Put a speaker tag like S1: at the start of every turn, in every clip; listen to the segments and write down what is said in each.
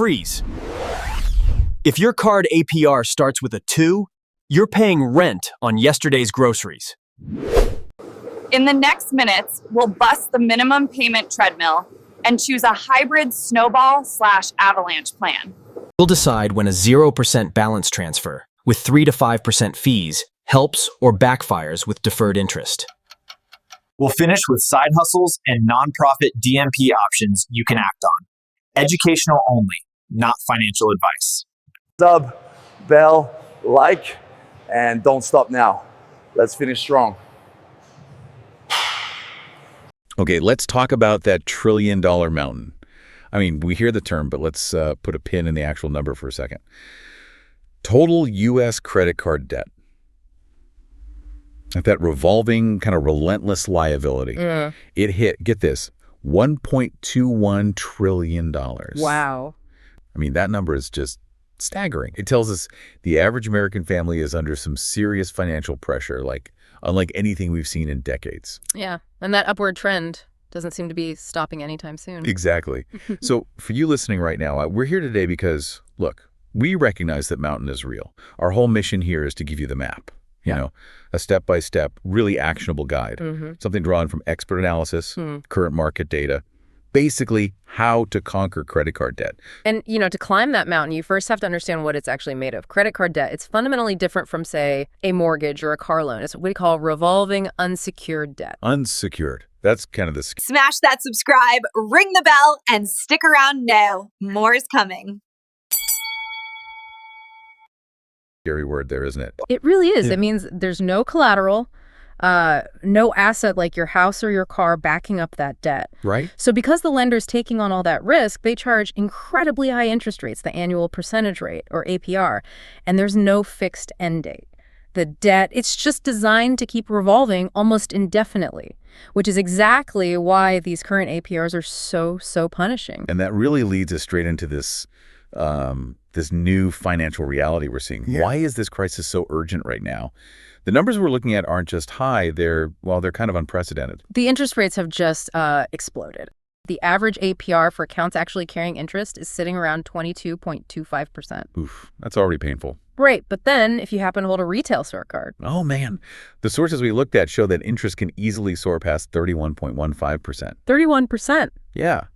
S1: Freeze. If your card APR starts with a 2, you're paying rent on yesterday's groceries.
S2: In the next minutes, we'll bust the minimum payment treadmill and choose a hybrid Snowball/Avalanche plan.
S1: We'll decide when a 0% balance transfer with 3 to 5% fees helps or backfires with deferred interest.
S3: We'll finish with side hustles and nonprofit DMP options you can act on. Educational only, not financial advice.
S4: Sub, bell, like, and don't stop now. Let's finish strong.
S5: Okay, let's talk about that trillion-dollar mountain. I mean, we hear the term, but let's put a pin in the actual number for a second. Total U.S. credit card debt. Like that revolving, kind of relentless liability. It hit, get this, $1.21 trillion.
S6: Wow.
S5: I mean, that number is just staggering. It tells us the average American family is under some serious financial pressure, unlike anything we've seen in decades.
S6: Yeah, and that upward trend doesn't seem to be stopping anytime soon.
S5: Exactly. So for you listening right now, we're here today because, look, we recognize that mountain is real. Our whole mission here is to give you the map. You know, a step-by-step, really actionable guide, something drawn from expert analysis, current market data, basically how to conquer credit card debt.
S6: And, to climb that mountain, you first have to understand what it's actually made of. Credit card debt, it's fundamentally different from, say, a mortgage or a car loan. It's what we call revolving unsecured debt.
S5: Unsecured. That's kind of the...
S7: Smash that subscribe, ring the bell, and stick around now. More is coming.
S5: Scary word there, isn't it?
S6: It really is. Yeah. It means there's no collateral, no asset like your house or your car backing up that debt.
S5: Right.
S6: So because the lender's taking on all that risk, they charge incredibly high interest rates, the annual percentage rate, or APR, and there's no fixed end date. The debt, it's just designed to keep revolving almost indefinitely, which is exactly why these current APRs are so punishing.
S5: And that really leads us straight into this this new financial reality we're seeing. Yeah. Why is this crisis so urgent right now? The numbers we're looking at aren't just high, they're kind of unprecedented.
S6: The interest rates have just exploded. The average APR for accounts actually carrying interest is sitting around 22.25%.
S5: Oof, that's already painful.
S6: Right, but then if you happen to hold a retail store card.
S5: Oh, man. The sources we looked at show that interest can easily soar past 31.15%.
S6: 31%?
S5: Yeah.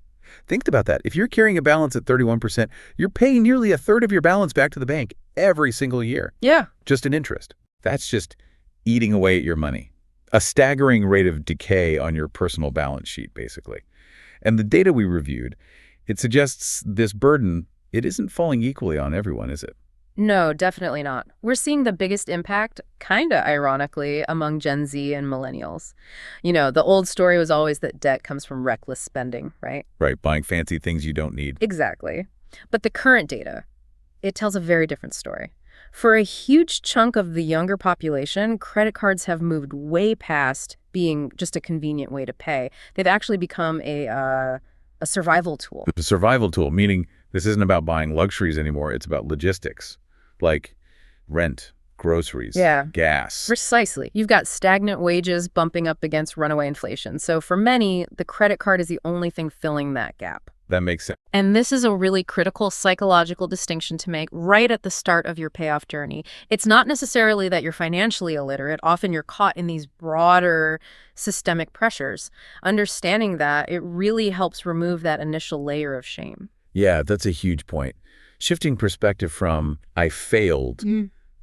S5: Think about that. If you're carrying a balance at 31%, you're paying nearly a third of your balance back to the bank every single year.
S6: Yeah.
S5: Just in interest. That's just eating away at your money. A staggering rate of decay on your personal balance sheet, basically. And the data we reviewed, it suggests this burden, it isn't falling equally on everyone, is it?
S6: No, definitely not. We're seeing the biggest impact, kind of ironically, among Gen Z and millennials. The old story was always that debt comes from reckless spending, right?
S5: Right, buying fancy things you don't need.
S6: Exactly. But the current data, it tells a very different story. For a huge chunk of the younger population, credit cards have moved way past being just a convenient way to pay. They've actually become a survival tool.
S5: A survival tool, meaning this isn't about buying luxuries anymore. It's about logistics, like rent, groceries, gas.
S6: Precisely. You've got stagnant wages bumping up against runaway inflation. So for many, the credit card is the only thing filling that gap.
S5: That makes sense.
S6: And this is a really critical psychological distinction to make right at the start of your payoff journey. It's not necessarily that you're financially illiterate. Often you're caught in these broader systemic pressures. Understanding that, it really helps remove that initial layer of shame.
S5: Yeah, that's a huge point. Shifting perspective from I failed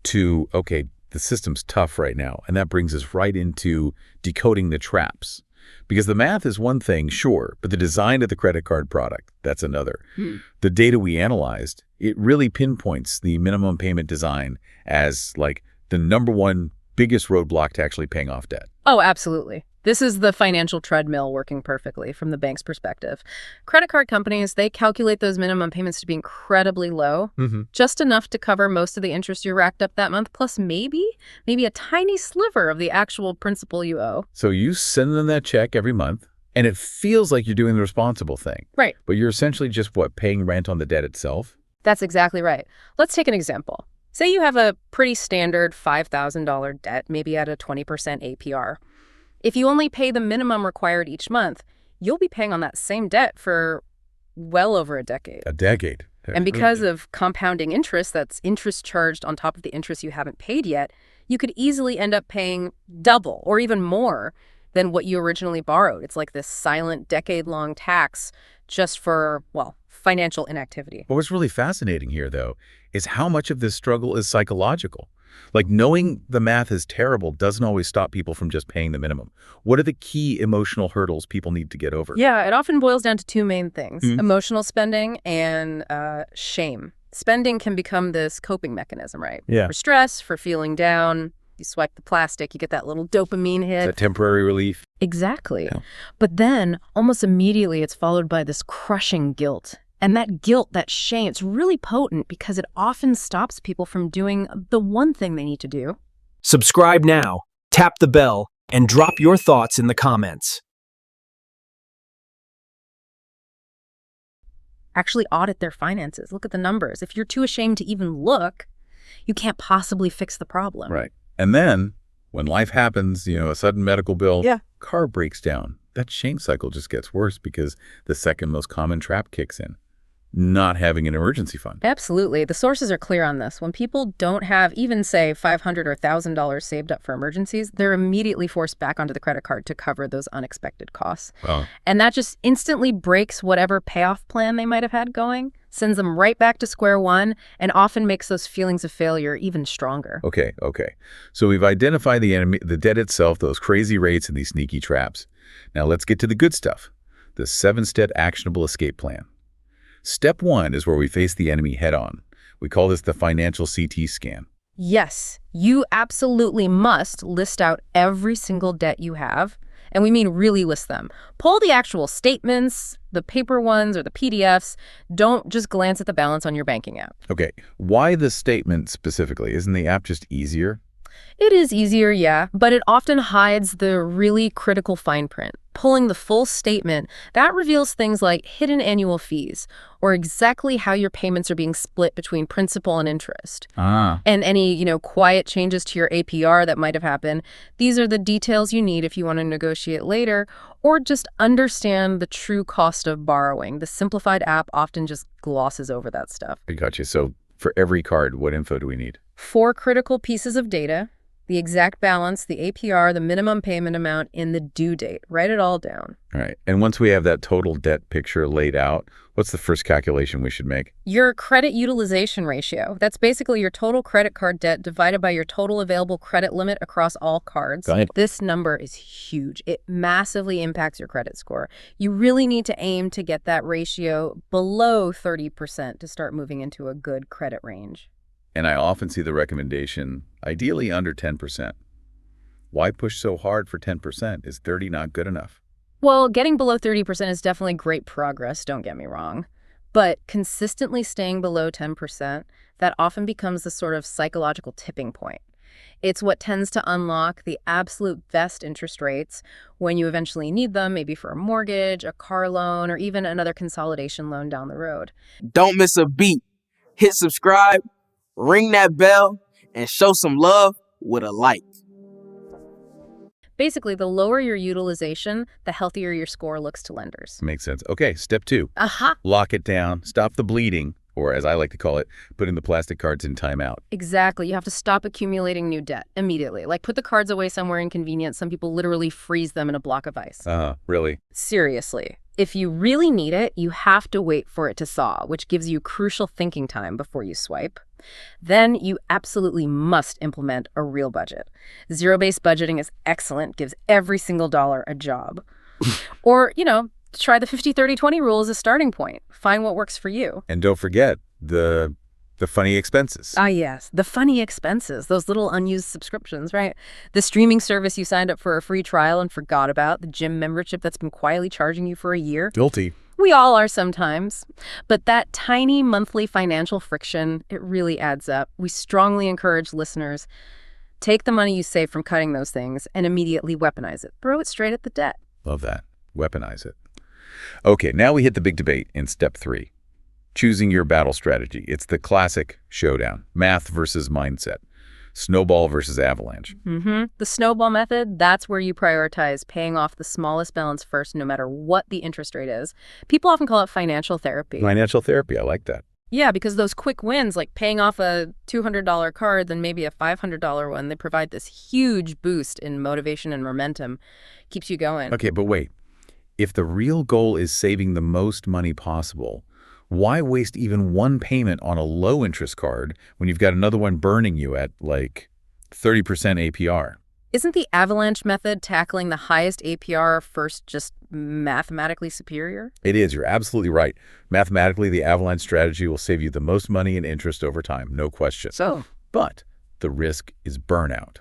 S5: to, okay, the system's tough right now. And that brings us right into decoding the traps. Because the math is one thing, sure, but the design of the credit card product, that's another. The data we analyzed, it really pinpoints the minimum payment design as the number one biggest roadblock to actually paying off debt.
S6: Oh, absolutely. This is the financial treadmill working perfectly from the bank's perspective. Credit card companies, they calculate those minimum payments to be incredibly low, just enough to cover most of the interest you racked up that month, plus maybe a tiny sliver of the actual principal you owe.
S5: So you send them that check every month, and it feels like you're doing the responsible thing.
S6: Right.
S5: But you're essentially just, paying rent on the debt itself?
S6: That's exactly right. Let's take an example. Say you have a pretty standard $5,000 debt, maybe at a 20% APR. If you only pay the minimum required each month, you'll be paying on that same debt for well over a decade.
S5: A decade.
S6: And because of compounding interest, that's interest charged on top of the interest you haven't paid yet, you could easily end up paying double or even more than what you originally borrowed. It's like this silent decade-long tax just for, well, financial inactivity.
S5: But what's really fascinating here, though, is how much of this struggle is psychological. Like, knowing the math is terrible doesn't always stop people from just paying the minimum. What are the key emotional hurdles people need to get over?
S6: Yeah, it often boils down to two main things, emotional spending and shame. Spending can become this coping mechanism, right?
S5: Yeah.
S6: For stress, for feeling down. You swipe the plastic, you get that little dopamine hit.
S5: That temporary relief.
S6: Exactly.
S5: Yeah.
S6: But then, almost immediately, it's followed by this crushing guilt. And that guilt, that shame, it's really potent because it often stops people from doing the one thing they need to do.
S1: Subscribe now, tap the bell, and drop your thoughts in the comments.
S6: Actually audit their finances. Look at the numbers. If you're too ashamed to even look, you can't possibly fix the problem.
S5: Right. And then, when life happens, a sudden medical bill,
S6: Yeah.
S5: car breaks down. That shame cycle just gets worse because the second most common trap kicks in. Not having an emergency fund.
S6: Absolutely. The sources are clear on this. When people don't have even, say, $500 or $1,000 saved up for emergencies, they're immediately forced back onto the credit card to cover those unexpected costs.
S5: Wow.
S6: And that just instantly breaks whatever payoff plan they might have had going, sends them right back to square one, and often makes those feelings of failure even stronger.
S5: Okay. So we've identified the enemy, the debt itself, those crazy rates, and these sneaky traps. Now let's get to the good stuff. The 7-step actionable escape plan. Step 1 is where we face the enemy head on. We call this the financial CT scan.
S6: Yes, you absolutely must list out every single debt you have. And we mean really list them. Pull the actual statements, the paper ones or the PDFs. Don't just glance at the balance on your banking app.
S5: Okay, why the statement specifically? Isn't the app just easier?
S6: It is easier, yeah, but it often hides the really critical fine print. Pulling the full statement, that reveals things like hidden annual fees or exactly how your payments are being split between principal and interest. And any, quiet changes to your APR that might have happened. These are the details you need if you want to negotiate later or just understand the true cost of borrowing. The simplified app often just glosses over that stuff.
S5: I got you. So for every card, what info do we need?
S6: 4 critical pieces of data: the exact balance, the APR, the minimum payment amount, and the due date. Write it all down.
S5: All right. And once we have that total debt picture laid out, what's the first calculation we should make?
S6: Your credit utilization ratio. That's basically your total credit card debt divided by your total available credit limit across all cards.
S5: Got it.
S6: This number is huge. It massively impacts your credit score. You really need to aim to get that ratio below 30% to start moving into a good credit range.
S5: And I often see the recommendation, ideally under 10%. Why push so hard for 10%? Is 30 not good enough?
S6: Well, getting below 30% is definitely great progress, don't get me wrong. But consistently staying below 10%, that often becomes the sort of psychological tipping point. It's what tends to unlock the absolute best interest rates when you eventually need them, maybe for a mortgage, a car loan, or even another consolidation loan down the road.
S8: Don't miss a beat. Hit subscribe, ring that bell, and show some love with a like.
S6: Basically, the lower your utilization, the healthier your score looks to lenders.
S5: Makes sense. Okay, step 2.
S6: Aha!
S5: Lock it down, stop the bleeding, or as I like to call it, putting the plastic cards in timeout.
S6: Exactly. You have to stop accumulating new debt immediately. Like, put the cards away somewhere inconvenient. Some people literally freeze them in a block of ice.
S5: Really?
S6: Seriously. If you really need it, you have to wait for it to thaw, which gives you crucial thinking time before you swipe. Then you absolutely must implement a real budget. Zero-based budgeting is excellent, gives every single dollar a job. Or, try the 50-30-20 rule as a starting point. Find what works for you.
S5: And don't forget the funny expenses.
S6: Ah, yes. The funny expenses, those little unused subscriptions, right? The streaming service you signed up for a free trial and forgot about, the gym membership that's been quietly charging you for a year.
S5: Guilty.
S6: We all are sometimes. But that tiny monthly financial friction, it really adds up. We strongly encourage listeners, take the money you save from cutting those things and immediately weaponize it. Throw it straight at the debt.
S5: Love that. Weaponize it. Okay, now we hit the big debate in step 3. Choosing your battle strategy. It's the classic showdown. Math versus mindset. Snowball versus Avalanche.
S6: The Snowball method, that's where you prioritize paying off the smallest balance first, no matter what the interest rate is. People often call it financial therapy.
S5: Financial therapy, I like that.
S6: Yeah, because those quick wins, like paying off a $200 card, then maybe a $500 one, they provide this huge boost in motivation and momentum. Keeps you going.
S5: Okay, but wait. If the real goal is saving the most money possible, why waste even one payment on a low-interest card when you've got another one burning you at, like, 30% APR?
S6: Isn't the Avalanche method tackling the highest APR first just mathematically superior?
S5: It is. You're absolutely right. Mathematically, the Avalanche strategy will save you the most money in interest over time, no question.
S6: So?
S5: But the risk is burnout.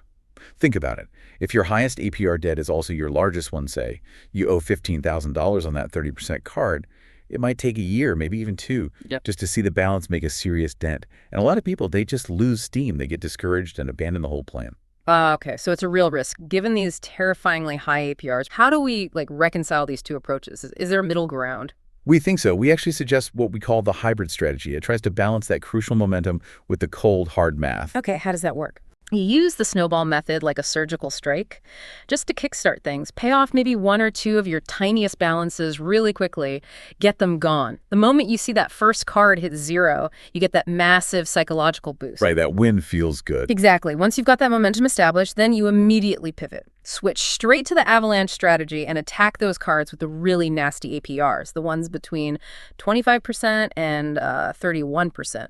S5: Think about it. If your highest APR debt is also your largest one, say, you owe $15,000 on that 30% card, it might take a year, maybe even two, just to see the balance make a serious dent. And a lot of people, they just lose steam. They get discouraged and abandon the whole plan.
S6: Okay, so it's a real risk. Given these terrifyingly high APRs, how do we reconcile these two approaches? Is there a middle ground?
S5: We think so. We actually suggest what we call the hybrid strategy. It tries to balance that crucial momentum with the cold, hard math.
S6: Okay, how does that work? You use the snowball method like a surgical strike just to kickstart things. Pay off maybe one or two of your tiniest balances really quickly. Get them gone. The moment you see that first card hit zero, you get that massive psychological boost.
S5: Right, that win feels good.
S6: Exactly. Once you've got that momentum established, then you immediately pivot. Switch straight to the Avalanche strategy and attack those cards with the really nasty APRs, the ones between 25% and 31%.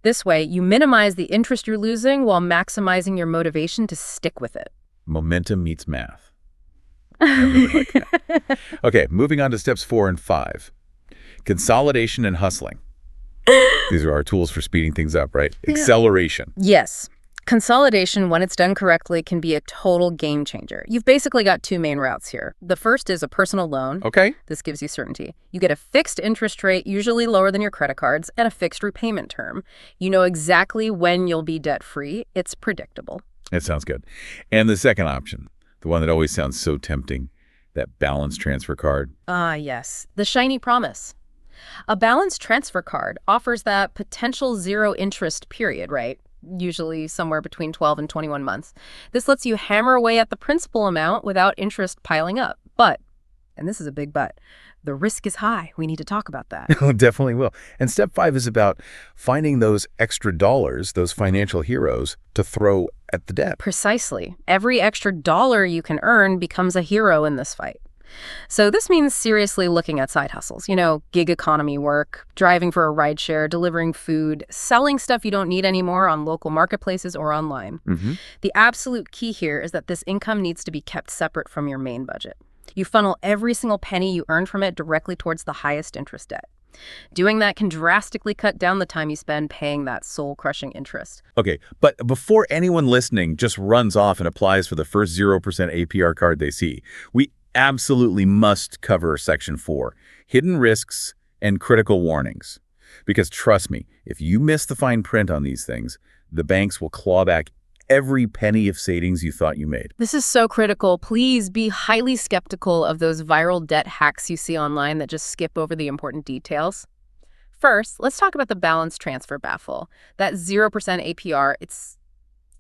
S6: This way, you minimize the interest you're losing while maximizing your motivation to stick with it.
S5: Momentum meets math. I really like that. Okay, moving on to steps 4 and 5. Consolidation and hustling. These are our tools for speeding things up, right? Yeah. Acceleration.
S6: Yes. Consolidation, when it's done correctly, can be a total game changer. You've basically got two main routes here. The first is a personal loan.
S5: Okay.
S6: This gives you certainty. You get a fixed interest rate, usually lower than your credit cards, and a fixed repayment term. You know exactly when you'll be debt-free. It's predictable.
S5: That sounds good. And the second option, the one that always sounds so tempting, that balance transfer card.
S6: Yes. The shiny promise. A balance transfer card offers that potential zero interest period, right? Usually somewhere between 12 and 21 months. This lets you hammer away at the principal amount without interest piling up. But, and this is a big but, the risk is high. We need to talk about that.
S5: Definitely will. And step 5 is about finding those extra dollars, those financial heroes, to throw at the debt.
S6: Precisely. Every extra dollar you can earn becomes a hero in this fight. So this means seriously looking at side hustles, gig economy work, driving for a rideshare, delivering food, selling stuff you don't need anymore on local marketplaces or online. Mm-hmm. The absolute key here is that this income needs to be kept separate from your main budget. You funnel every single penny you earn from it directly towards the highest interest debt. Doing that can drastically cut down the time you spend paying that soul-crushing interest.
S5: Okay, but before anyone listening just runs off and applies for the first 0% APR card they see, we absolutely must cover Section 4, hidden risks and critical warnings. Because trust me, if you miss the fine print on these things, the banks will claw back every penny of savings you thought you made.
S6: This is so critical. Please be highly skeptical of those viral debt hacks you see online that just skip over the important details. First, let's talk about the balance transfer baffle. That 0% APR, it's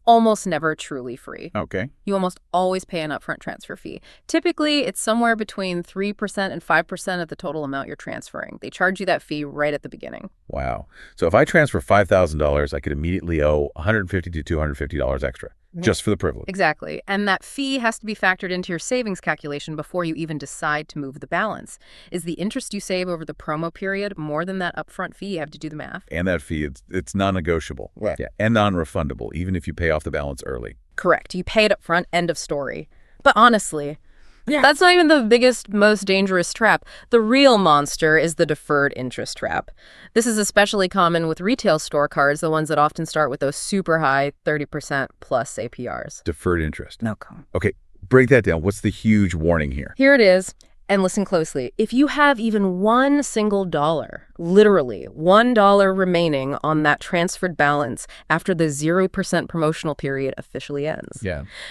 S6: almost never truly free.
S5: Okay.
S6: You almost always pay an upfront transfer fee. Typically, it's somewhere between 3% and 5% of the total amount you're transferring. They charge you that fee right at the beginning.
S5: Wow. So if I transfer $5,000, I could immediately owe $150 to $250 extra. Just for the privilege.
S6: Exactly. And that fee has to be factored into your savings calculation before you even decide to move the balance. Is the interest you save over the promo period more than that upfront fee? You have to do the math.
S5: And that fee, it's non-negotiable. Right. Yeah, and non-refundable, even if you pay off the balance early.
S6: Correct. You pay it up front, end of story. But honestly, that's not even the biggest, most dangerous trap. The real monster is the deferred interest trap. This is especially common with retail store cards, the ones that often start with those super high 30% plus APRs.
S5: Deferred interest.
S6: No.
S5: Okay, break that down. What's the huge warning here?
S6: Here it is. And listen closely. If you have even one single dollar, literally $1 remaining on that transferred balance after the 0% promotional period officially ends,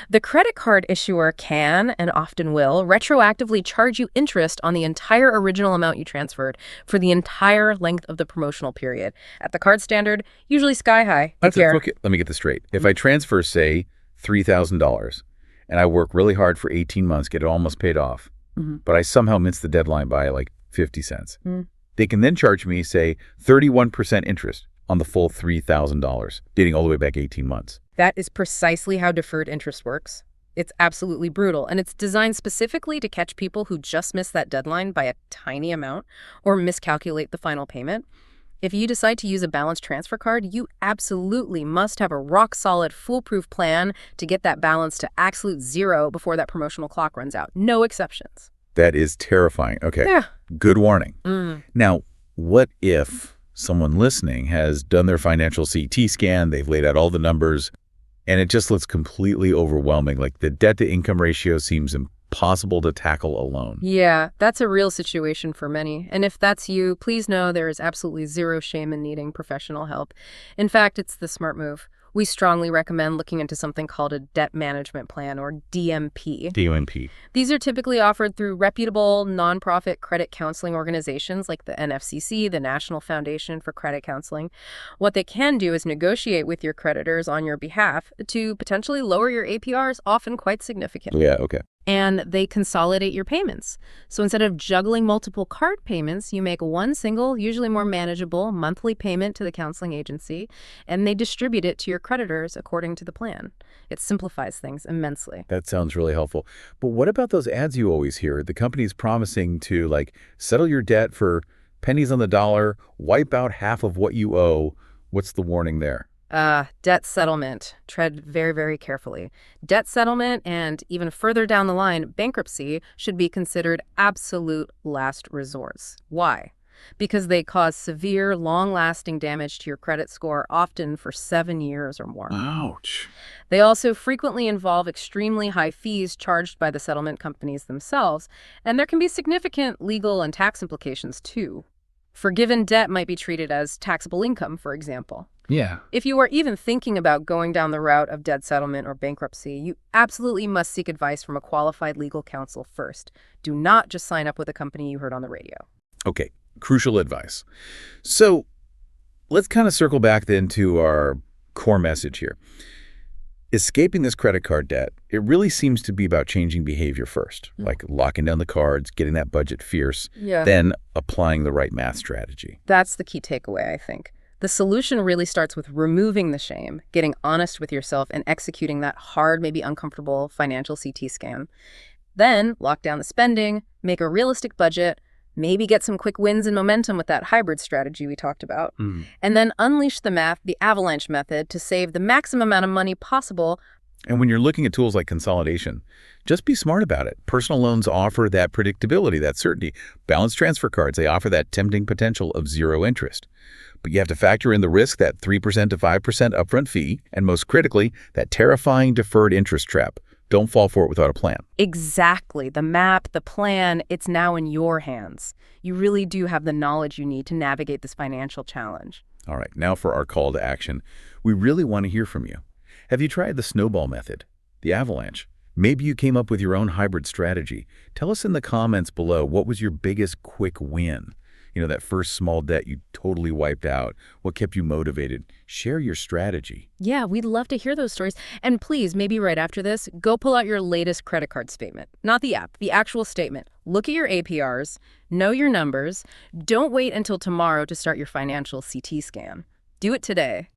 S6: the credit card issuer can, and often will, retroactively charge you interest on the entire original amount you transferred for the entire length of the promotional period. At the card standard, usually sky high.
S5: Okay, let me get this straight. If I transfer, say, $3,000, and I work really hard for 18 months, get it almost paid off, but I somehow miss the deadline by like 50 cents. They They can then charge me, say, 31% interest on the full $3,000, dating all the way back 18 months.
S6: That is precisely how deferred interest works. It's absolutely brutal, and it's designed specifically to catch people who just miss that deadline by a tiny amount or miscalculate the final payment. If you decide to use a balance transfer card, you absolutely must have a rock-solid, foolproof plan to get that balance to absolute zero before that promotional clock runs out. No exceptions.
S5: That is terrifying. Okay.
S6: Yeah.
S5: Good warning. Now, what if someone listening has done their financial CT scan, they've laid out all the numbers, and it just looks completely overwhelming? Like the debt-to-income ratio seems impossible to tackle alone.
S6: Yeah, that's a real situation for many. And if that's you, please know there is absolutely zero shame in needing professional help. In fact, it's the smart move. We strongly recommend looking into something called a debt management plan, or DMP.
S5: DMP.
S6: These are typically offered through reputable nonprofit credit counseling organizations like the NFCC, the National Foundation for Credit Counseling. What they can do is negotiate with your creditors on your behalf to potentially lower your APRs, often quite significantly.
S5: Yeah, okay.
S6: And they consolidate your payments. So instead of juggling multiple card payments, you make one single, usually more manageable, monthly payment to the counseling agency, and they distribute it to your creditors according to the plan. It simplifies things immensely.
S5: That sounds really helpful. But what about those ads you always hear? The company's promising to, like, settle your debt for pennies on the dollar, wipe out half of what you owe. What's the warning there?
S6: Debt settlement. Tread very, very carefully. Debt settlement and even further down the line, bankruptcy should be considered absolute last resorts. Why? Because they cause severe, long-lasting damage to your credit score, often for 7 years or more.
S5: Ouch.
S6: They also frequently involve extremely high fees charged by the settlement companies themselves, and there can be significant legal and tax implications too. Forgiven debt might be treated as taxable income, for example.
S5: Yeah.
S6: If you are even thinking about going down the route of debt settlement or bankruptcy, you absolutely must seek advice from a qualified legal counsel first. Do not just sign up with a company you heard on the radio.
S5: Okay, crucial advice. So let's kind of circle back then to our core message here. Escaping this credit card debt, it really seems to be about changing behavior first, like locking down the cards, getting that budget fierce, then applying the right math strategy.
S6: That's the key takeaway, I think. The solution really starts with removing the shame, getting honest with yourself, and executing that hard, maybe uncomfortable financial CT scan. Then lock down the spending, make a realistic budget, maybe get some quick wins and momentum with that hybrid strategy we talked about, and then unleash the math, the Avalanche method, to save the maximum amount of money possible.
S5: And when you're looking at tools like consolidation, just be smart about it. Personal loans offer that predictability, that certainty. Balance transfer cards, they offer that tempting potential of zero interest. But you have to factor in the risk, that 3% to 5% upfront fee, and most critically, that terrifying deferred interest trap. Don't fall for it without a plan.
S6: Exactly. The map, the plan, it's now in your hands. You really do have the knowledge you need to navigate this financial challenge.
S5: All right, now for our call to action. We really want to hear from you. Have you tried the Snowball method, the Avalanche? Maybe you came up with your own hybrid strategy. Tell us in the comments below, what was your biggest quick win? You know, that first small debt you totally wiped out. What kept you motivated? Share your strategy.
S6: Yeah, we'd love to hear those stories. And please, maybe right after this, go pull out your latest credit card statement. Not the app, the actual statement. Look at your APRs, know your numbers. Don't wait until tomorrow to start your financial CT scan. Do it today.